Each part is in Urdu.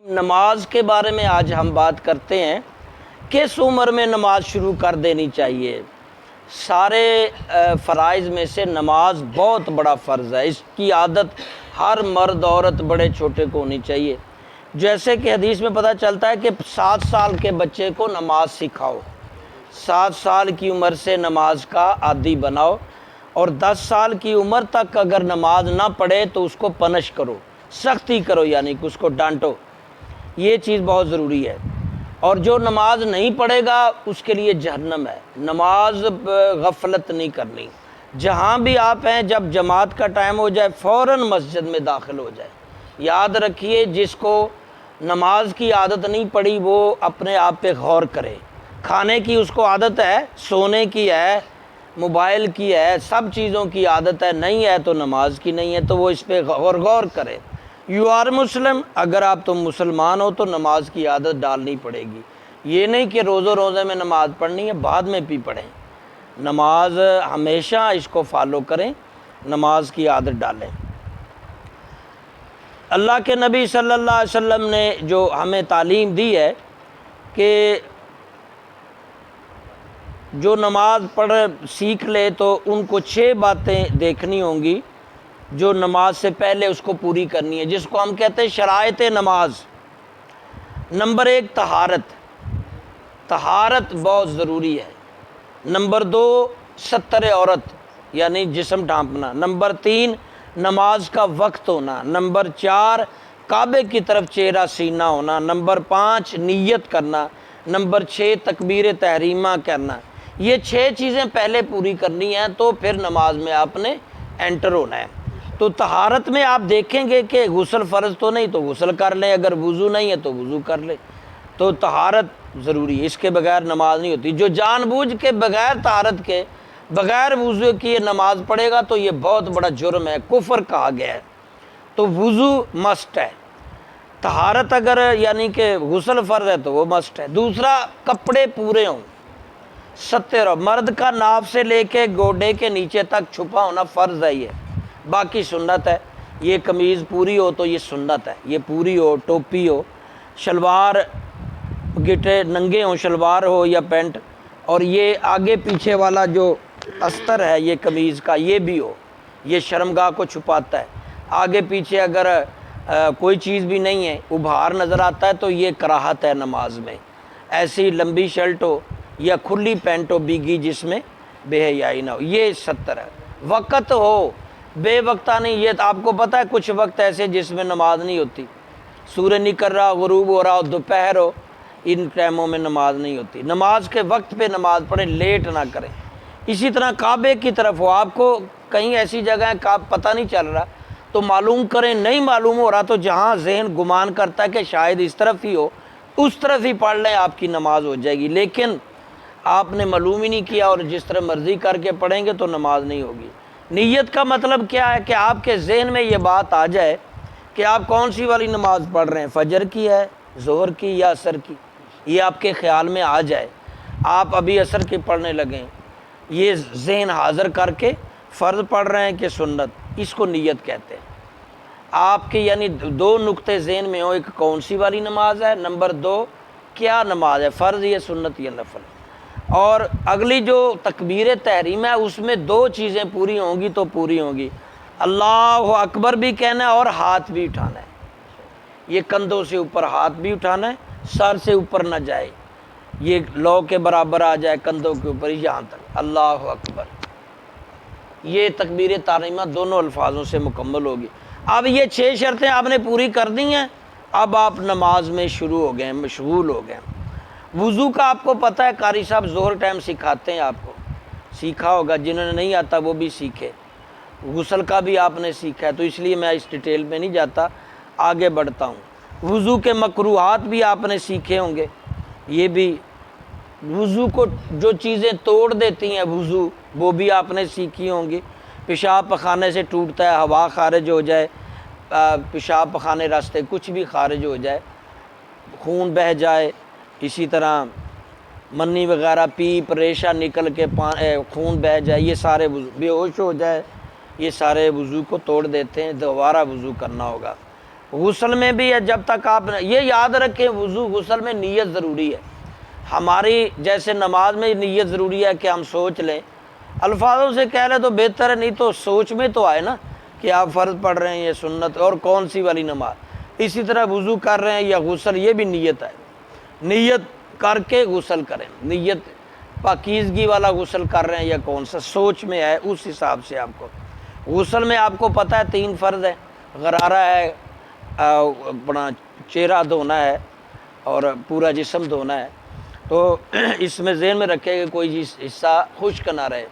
نماز کے بارے میں آج ہم بات کرتے ہیں، کس عمر میں نماز شروع کر دینی چاہیے۔ سارے فرائض میں سے نماز بہت بڑا فرض ہے، اس کی عادت ہر مرد عورت بڑے چھوٹے کو ہونی چاہیے۔ جیسے کہ حدیث میں پتہ چلتا ہے کہ 7 سال کے بچے کو نماز سکھاؤ، 7 سال کی عمر سے نماز کا عادی بناؤ، اور 10 سال کی عمر تک اگر نماز نہ پڑھے تو اس کو پنش کرو، سختی کرو، یعنی کہ اس کو ڈانٹو۔ یہ چیز بہت ضروری ہے، اور جو نماز نہیں پڑھے گا اس کے لیے جہنم ہے۔ نماز غفلت نہیں کرنی، جہاں بھی آپ ہیں جب جماعت کا ٹائم ہو جائے فوراً مسجد میں داخل ہو جائے۔ یاد رکھیے، جس کو نماز کی عادت نہیں پڑی وہ اپنے آپ پہ غور کرے۔ کھانے کی اس کو عادت ہے، سونے کی ہے، موبائل کی ہے، سب چیزوں کی عادت ہے، نہیں ہے تو نماز کی نہیں ہے، تو وہ اس پہ غور کرے۔ یو آر مسلم، اگر آپ تم مسلمان ہو تو نماز کی عادت ڈالنی پڑے گی۔ یہ نہیں کہ روزے میں نماز پڑھنی ہے بعد میں بھی پڑھیں، نماز ہمیشہ اس کو فالو کریں، نماز کی عادت ڈالیں۔ اللہ کے نبی صلی اللہ علیہ وسلم نے جو ہمیں تعلیم دی ہے کہ جو نماز پڑھ سیکھ لے تو ان کو 6 باتیں دیکھنی ہوں گی جو نماز سے پہلے اس کو پوری کرنی ہے، جس کو ہم کہتے ہیں شرائط نماز۔ نمبر 1 طہارت، طہارت بہت ضروری ہے۔ نمبر 2 ستر عورت یعنی جسم ڈھانپنا۔ نمبر 3 نماز کا وقت ہونا۔ نمبر 4 کعبے کی طرف چہرہ سینہ ہونا۔ نمبر 5 نیت کرنا۔ نمبر 6 تکبیر تحریمہ کرنا۔ یہ 6 چیزیں پہلے پوری کرنی ہیں تو پھر نماز میں آپ نے انٹر ہونا ہے۔ تو طہارت میں آپ دیکھیں گے کہ غسل فرض تو نہیں تو غسل کر لیں، اگر وضو نہیں ہے تو وضو کر لیں۔ تو طہارت ضروری ہے، اس کے بغیر نماز نہیں ہوتی۔ جو جان بوجھ کے بغیر طہارت کے، بغیر وضو کی نماز پڑھے گا تو یہ بہت بڑا جرم ہے، کفر کہا گیا ہے۔ تو وضو مسٹ ہے، طہارت اگر یعنی کہ غسل فرض ہے تو وہ مسٹ ہے۔ دوسرا، کپڑے پورے ہوں، ستر، مرد کا ناف سے لے کے گوڈے کے نیچے تک چھپا ہونا فرض ہے، یہ باقی سنت ہے۔ یہ قمیض پوری ہو تو یہ سنت ہے، یہ پوری ہو، ٹوپی ہو، شلوار گٹے ننگے ہوں، شلوار ہو یا پینٹ، اور یہ آگے پیچھے والا جو استر ہے یہ قمیض کا یہ بھی ہو، یہ شرمگاہ کو چھپاتا ہے۔ آگے پیچھے اگر کوئی چیز بھی نہیں ہے، ابھار نظر آتا ہے تو یہ کراہت ہے نماز میں۔ ایسی لمبی شرٹ ہو یا کھلی پینٹ ہو بھیگی جس میں بے حیائی نہ ہو، یہ 70 ہے۔ وقت ہو، بے وقتہ نہیں۔ یہ آپ کو پتہ ہے کچھ وقت ایسے جس میں نماز نہیں ہوتی، سورج نکل رہا، غروب ہو رہا ہو، دوپہر ہو، ان ٹائموں میں نماز نہیں ہوتی۔ نماز کے وقت پہ نماز پڑھیں، لیٹ نہ کریں۔ اسی طرح کعبے کی طرف ہو، آپ کو کہیں ایسی جگہ ہے پتہ نہیں چل رہا تو معلوم کریں، نہیں معلوم ہو رہا تو جہاں ذہن گمان کرتا ہے کہ شاید اس طرف ہی ہو اس طرف ہی پڑھ لیں، آپ کی نماز ہو جائے گی۔ لیکن آپ نے معلوم ہی نہیں کیا اور جس طرح مرضی کر کے پڑھیں گے تو نماز نہیں ہوگی۔ نیت کا مطلب کیا ہے کہ آپ کے ذہن میں یہ بات آ جائے کہ آپ کون سی والی نماز پڑھ رہے ہیں، فجر کی ہے، ظہر کی یا عصر کی، یہ آپ کے خیال میں آ جائے۔ آپ ابھی عصر کی پڑھنے لگیں، یہ ذہن حاضر کر کے فرض پڑھ رہے ہیں کہ سنت، اس کو نیت کہتے ہیں۔ آپ کے یعنی 2 نقطے ذہن میں ہوں، ایک کون سی والی نماز ہے، نمبر 2 کیا نماز ہے، فرض یا سنت یا نفل۔ اور اگلی جو تکبیر تحریم ہے اس میں 2 چیزیں پوری ہوں گی تو پوری ہوں گی، اللہ اکبر بھی کہنا ہے اور ہاتھ بھی اٹھانا ہے۔ یہ کندھوں سے اوپر ہاتھ بھی اٹھانا ہے، سر سے اوپر نہ جائے، یہ لو کے برابر آ جائے کندھوں کے اوپر، یہاں تک اللہ اکبر۔ یہ تکبیر تحریمہ دونوں الفاظوں سے مکمل ہوگی۔ اب یہ 6 شرطیں آپ نے پوری کر دی ہیں، اب آپ نماز میں شروع ہو گئے، مشغول ہو گئے۔ وضو کا آپ کو پتہ ہے، قاری صاحب ظہر ٹائم سکھاتے ہیں، آپ کو سیکھا ہوگا، جنہوں نے نہیں آتا وہ بھی سیکھے۔ غسل کا بھی آپ نے سیکھا ہے، تو اس لیے میں اس ڈیٹیل میں نہیں جاتا، آگے بڑھتا ہوں۔ وضو کے مکروہات بھی آپ نے سیکھے ہوں گے، یہ بھی وضو کو جو چیزیں توڑ دیتی ہیں وضو وہ بھی آپ نے سیکھی ہوں گی۔ پیشاب پخانے سے ٹوٹتا ہے، ہوا خارج ہو جائے، پیشاب پخانے راستے کچھ بھی خارج ہو جائے، خون بہہ جائے، اسی طرح منی وغیرہ پیپ ریشہ نکل کے خون بہہ جائے، یہ سارے وضو، بے ہوش ہو جائے، یہ سارے وضو کو توڑ دیتے ہیں، دوبارہ وضو کرنا ہوگا۔ غسل میں بھی ہے، جب تک آپ یہ یاد رکھیں وضو غسل میں نیت ضروری ہے. ہماری جیسے نماز میں نیت ضروری ہے کہ ہم سوچ لیں، الفاظوں سے کہہ لیں تو بہتر ہے، نہیں تو سوچ میں تو آئے نا کہ آپ فرض پڑھ رہے ہیں یا سنت اور کون سی والی نماز. اسی طرح وضو کر رہے ہیں یا غسل، یہ بھی نیت ہے. نیت کر کے غسل کریں، نیت پاکیزگی والا غسل کر رہے ہیں یا کون سا سوچ میں ہے، اس حساب سے آپ کو. غسل میں آپ کو پتہ ہے 3 فرض ہے، غرارہ ہے، اپنا چہرہ دھونا ہے اور پورا جسم دھونا ہے. تو اس میں ذہن میں رکھے کہ کوئی حصہ خشک نہ رہے،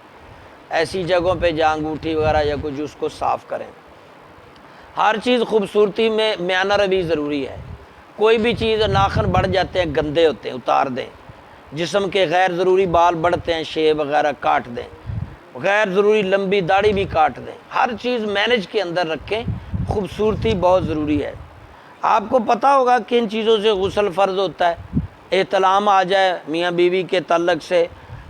ایسی جگہوں پہ جہاں انگوٹھی وغیرہ یا کچھ اس کو صاف کریں. ہر چیز خوبصورتی میں میانہ روی ضروری ہے. کوئی بھی چیز ناخن بڑھ جاتے ہیں، گندے ہوتے ہیں، اتار دیں. جسم کے غیر ضروری بال بڑھتے ہیں، شیو وغیرہ کاٹ دیں. غیر ضروری لمبی داڑھی بھی کاٹ دیں. ہر چیز مینج کے اندر رکھیں، خوبصورتی بہت ضروری ہے. آپ کو پتہ ہوگا کہ ان چیزوں سے غسل فرض ہوتا ہے. احتلام آ جائے میاں بیوی کے تعلق سے،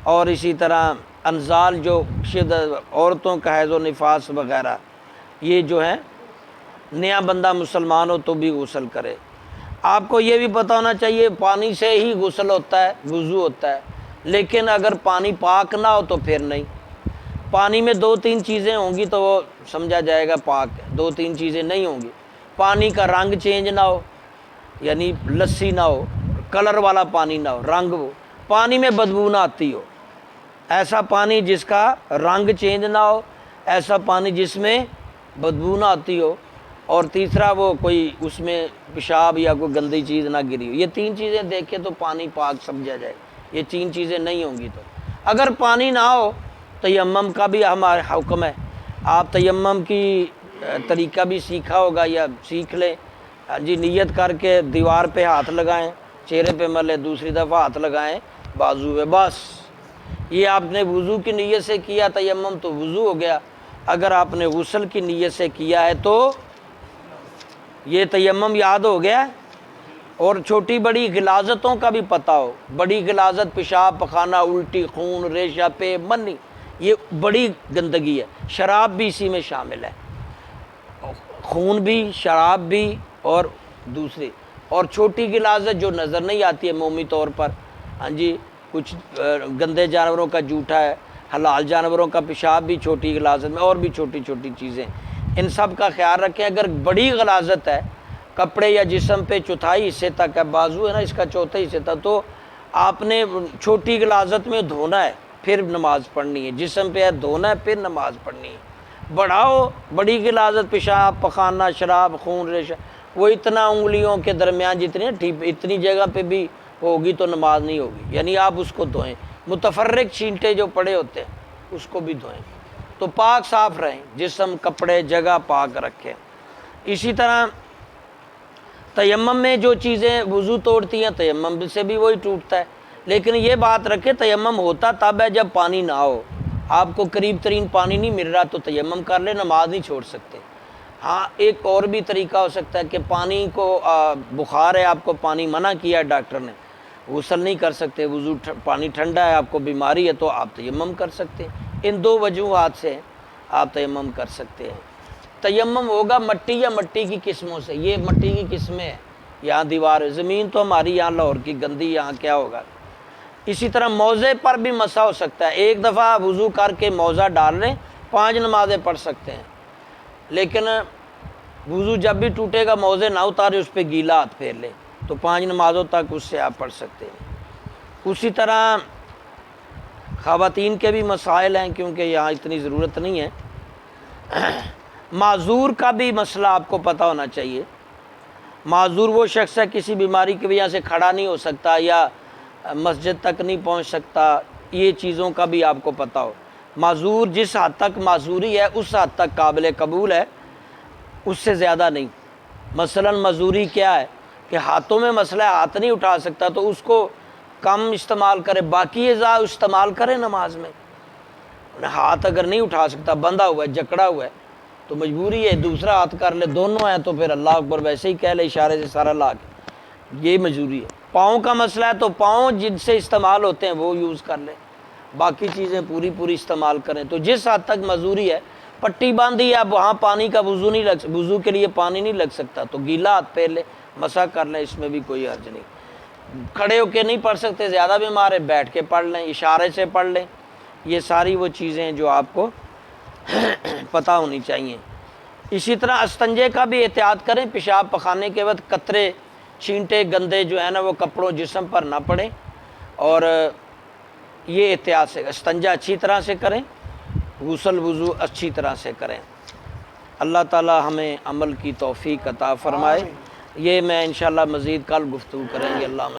اور اسی طرح انزال جو شدت عورتوں کا حیض و نفاس وغیرہ، یہ جو ہے نیا بندہ مسلمان ہو تو بھی غسل کرے. آپ کو یہ بھی پتہ ہونا چاہیے پانی سے ہی غسل ہوتا ہے، وضو ہوتا ہے. لیکن اگر پانی پاک نہ ہو تو پھر نہیں. پانی میں 2-3 چیزیں ہوں گی تو وہ سمجھا جائے گا پاک ہے، 2-3 چیزیں نہیں ہوں گی. پانی کا رنگ چینج نہ ہو، یعنی لسی نہ ہو، کلر والا پانی نہ ہو، رنگ ہو، پانی میں بدبو نہ آتی ہو، ایسا پانی جس کا رنگ چینج نہ ہو، ایسا پانی جس میں بدبو نہ آتی ہو، اور تیسرا وہ کوئی اس میں پیشاب یا کوئی گندی چیز نہ گری ہو. یہ 3 چیزیں دیکھیں تو پانی پاک سمجھا جائے. یہ 3 چیزیں نہیں ہوں گی تو اگر پانی نہ ہو، تیمم کا بھی ہمارا حکم ہے. آپ تیمم کی طریقہ بھی سیکھا ہوگا یا سیکھ لیں. جی نیت کر کے دیوار پہ ہاتھ لگائیں، چہرے پہ ملے، دوسری دفعہ ہاتھ لگائیں بازو پہ، بس. یہ آپ نے وضو کی نیت سے کیا تیمم تو وضو ہو گیا. اگر آپ نے غسل کی نیت سے کیا ہے تو یہ تیمم یاد ہو گیا. اور چھوٹی بڑی غلاظتوں کا بھی پتہ ہو. بڑی غلاظت پیشاب پخانہ، الٹی، خون، ریشہ پہ منی، یہ بڑی گندگی ہے. شراب بھی اسی میں شامل ہے، خون بھی، شراب بھی، اور دوسری. اور چھوٹی غلاظت جو نظر نہیں آتی ہے عمومی طور پر، ہاں جی، کچھ گندے جانوروں کا جوٹا ہے، حلال جانوروں کا پیشاب بھی چھوٹی غلاظت میں، اور بھی چھوٹی چھوٹی چیزیں. ان سب کا خیال رکھیں. اگر بڑی غلاظت ہے کپڑے یا جسم پہ چوتھائی حصے تک ہے، بازو ہے نا اس کا چوتھائی حصے تک، تو آپ نے چھوٹی غلاظت میں دھونا ہے پھر نماز پڑھنی ہے. جسم پہ ہے دھونا ہے پھر نماز پڑھنی ہے. بڑا ہو، بڑی غلاظت، پیشاب پخانہ، شراب، خون، ریشہ، وہ اتنا انگلیوں کے درمیان جتنی اتنی جگہ پہ بھی ہوگی تو نماز نہیں ہوگی. یعنی آپ اس کو دھوئیں. متفرق چھینٹے جو پڑے ہوتے ہیں اس کو بھی دھوئیں. تو پاک صاف رہیں، جسم، کپڑے، جگہ پاک رکھیں. اسی طرح تیمم میں جو چیزیں وضو توڑتی ہیں تیمم سے بھی وہی ٹوٹتا ہے. لیکن یہ بات رکھے تیمم ہوتا تب ہے جب پانی نہ ہو. آپ کو قریب ترین پانی نہیں مل رہا تو تیمم کر لیں، نماز نہیں چھوڑ سکتے. ہاں ایک اور بھی طریقہ ہو سکتا ہے کہ پانی کو بخار ہے، آپ کو پانی منع کیا ہے ڈاکٹر نے، غسل نہیں کر سکتے، وضو پانی ٹھنڈا ہے، آپ کو بیماری ہے، تو آپ تیمم کر سکتے ہیں. ان 2 وجوہات سے آپ تیمم کر سکتے ہیں. تیمم ہوگا مٹی یا مٹی کی قسموں سے. یہ مٹی کی قسمیں ہیں، یہاں دیوار، زمین تو ہماری یہاں لاہور کی گندی، یہاں کیا ہوگا. اسی طرح موزے پر بھی مسا ہو سکتا ہے. ایک دفعہ وضو کر کے موزہ ڈال لیں، 5 نمازیں پڑھ سکتے ہیں. لیکن وضو جب بھی ٹوٹے گا موزے نہ اتارے، اس پہ گیلا ہاتھ پھیر لیں تو 5 نمازوں تک اس سے آپ پڑھ سکتے ہیں. اسی طرح خواتین کے بھی مسائل ہیں کیونکہ یہاں اتنی ضرورت نہیں ہے. معذور کا بھی مسئلہ آپ کو پتہ ہونا چاہیے. معذور وہ شخص ہے کسی بیماری کی وجہ سے کھڑا نہیں ہو سکتا یا مسجد تک نہیں پہنچ سکتا. یہ چیزوں کا بھی آپ کو پتہ ہو. معذور جس حد تک معذوری ہے اس حد تک قابل قبول ہے، اس سے زیادہ نہیں. مثلا معذوری کیا ہے کہ ہاتھوں میں مسئلہ ہے، ہاتھ نہیں اٹھا سکتا تو اس کو کم استعمال کرے، باقی اعضاء استعمال کرے نماز میں. ہاتھ اگر نہیں اٹھا سکتا، بندھا ہوا ہے، جکڑا ہوا ہے، تو مجبوری ہے دوسرا ہاتھ کر لے. دونوں ہیں تو پھر اللہ اکبر ویسے ہی کہہ لے اشارے سے سارا لا کے. یہ مجبوری ہے. پاؤں کا مسئلہ ہے تو پاؤں جن سے استعمال ہوتے ہیں وہ یوز کر لیں، باقی چیزیں پوری استعمال کریں. تو جس حد تک معذوری ہے پٹی باندھی ہے، اب وہاں پانی کا وضو کے لیے پانی نہیں لگ سکتا تو گیلا ہاتھ پھیر لے، مسح کر لیں، اس میں بھی کوئی حرج نہیں۔ کھڑے ہو کے نہیں پڑھ سکتے، زیادہ بیمار ہے، بیٹھ کے پڑھ لیں، اشارے سے پڑھ لیں۔ یہ ساری وہ چیزیں ہیں جو آپ کو پتہ ہونی چاہیے۔ اسی طرح استنجے کا بھی احتیاط کریں، پیشاب پخانے کے وقت قطرے چھینٹے گندے جو ہے نا وہ کپڑوں جسم پر نہ پڑیں، اور یہ احتیاط سے استنجا اچھی طرح سے کریں، غسل وضو اچھی طرح سے کریں۔ اللہ تعالی ہمیں عمل کی توفیق عطا فرمائے۔ یہ میں انشاءاللہ مزید کل گفتگو کریں گے۔ اللہ